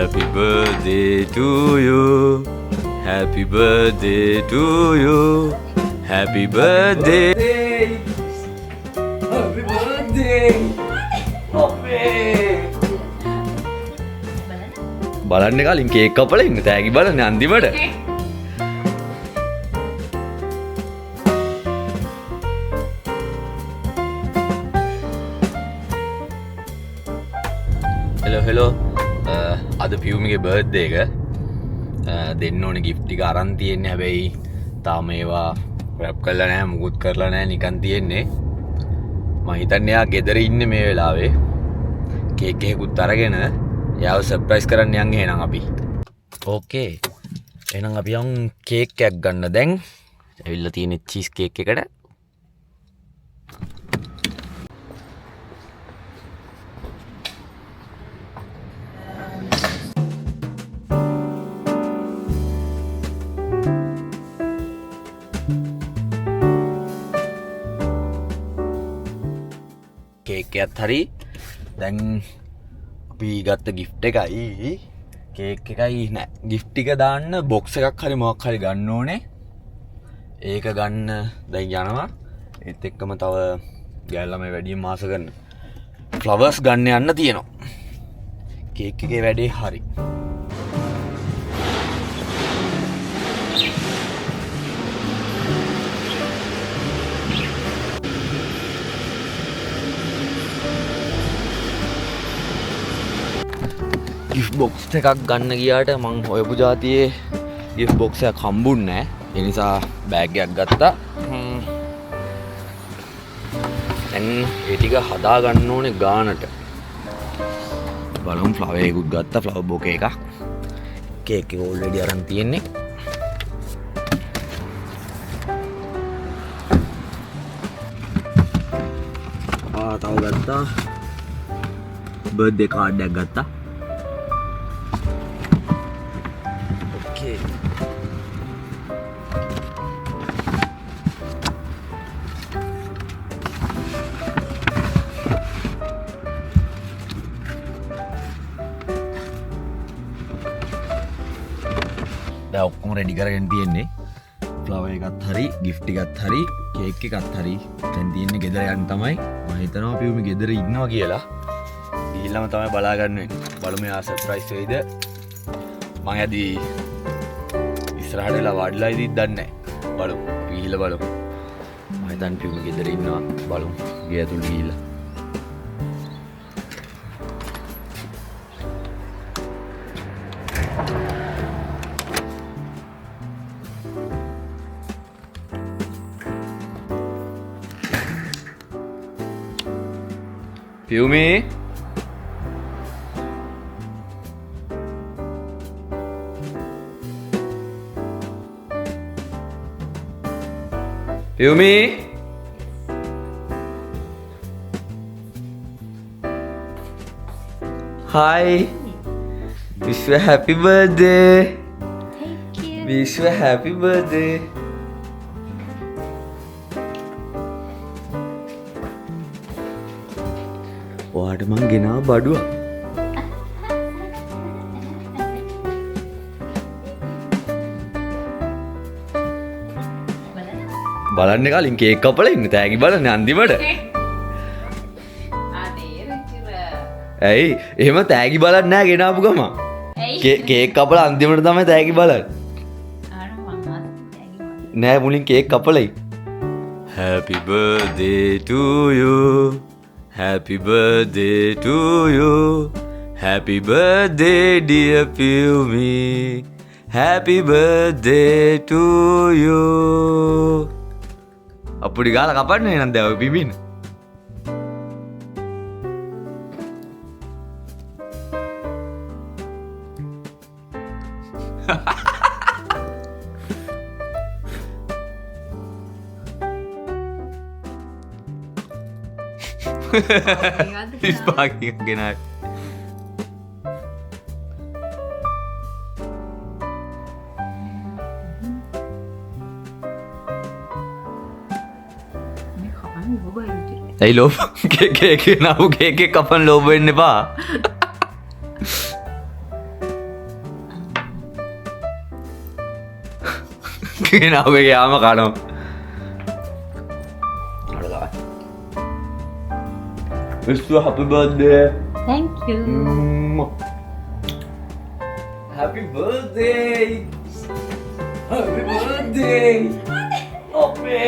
Happy birthday to you. Happy birthday to you. Happy birthday. Happy birthday. බලන්න කලින් cake කපලා ඉන්න තෑගි බලන්න අන්තිමට. හෙලෝ අද පියුමිගේ බර්ත්ඩේ එක දෙන්න ඕනේ gift ටික අරන් තියෙන්නේ. හැබැයි තාම ඒවා රැප් කරලා නැහැ, මුකුත් කරලා නැහැ, නිකන් තියෙන්නේ. මම හිතන්නේ යා ගෙදර ඉන්නේ මේ වෙලාවේ. කේක් එකකුත් අරගෙන යාව සර්ප්‍රයිස් කරන්න යන්නේ එහෙනම් අපි. ඕකේ. එහෙනම් අපි යන් කේක් එකක් ගන්න දැන්. ඇවිල්ලා තියෙන චීස් කේක් එකට. කේක් එකත් හරි. දැන් අපි ගත්ත gift එකයි කේක් එකයි නෑ gift එක දාන්න box එකක් හරි මොකක් හරි ගන්න ඕනේ. ඒක ගන්න දැන් යනවා. ඒත් එක්කම තව ගෑල්ලා මේ වැඩිම මාස ගන්න flowers ගන්න යන්න තියෙනවා. කේක් එකේ වැඩේ හරි. gift box එකක් ගන්න ගියාට මං හොයපු જાතියේ gift box එකක් හම්බුන්නේ නැහැ. ඒ නිසා බෑග් එකක් ගත්තා. දැන් ඒ ටික හදා ගන්න ඕනේ ගානට. බලමු flower එකකුත් ගත්තා, flower bouquet එකක්. කේක් එක already අරන් තියෙන්නේ. තව ගත්තා. birthday card එකක් ගත්තා. දැන් ඔක්කොම රෙඩි කරගෙන තියෙන්නේ. ෆ්ලවර් එකත් හරි, gift එකත් හරි, කේක් එකත් හරි. දැන් තියෙන්නේ ගෙදර යන්න තමයි. මම හිතනවා පියුමි ගෙදර ඉන්නවා කියලා. ගිහිල්ලාම තමයි බලා ගන්න වෙන්නේ. බලමු යා සර්ප්‍රයිස් වෙයිද? මම ඇදී ඉස්සරහට වෙලා වාඩිලා ඉදිත් දන්නේ නැහැ. බලමු. ගිහිල්ලා බලමු. මම හිතන්නේ පියුමි ගෙදර ඉන්නවා. බලමු. ගේ ඇතුළට ගිහිල්ලා. Piumi? Piumi? Hi. Wish you a happy birthday. Thank you. Wish you a happy birthday. ඔයාට මං ගෙනාව බඩුවක්. බලන්න කලින් කේක් කපලා ඉන්න තෑගි බලන්න අන්තිමට. ඇයි එහෙම තෑගි බලන්නේ නැහැ ගෙනාපු ගම. කේක් කපලා අන්තිමට තමයි තෑගි බලන්නේ. නෑ මුලින් කේක් කපලා. Happy birthday to you. Happy birthday to you. Happy birthday dear Piumi. Happy birthday to you. අපුඩි ගාලා කපන්නේ නේද ඔය පිමින්? ඉස්පාකි ගෙනායි. ඇයි ලෝබ කේක නාව කේක කපන් ලෝබ වෙන්න එපා. කියන ඔබේ යාම කනවා. Wish you a happy birthday. Thank you. Happy birthday. Happy birthday. Ope.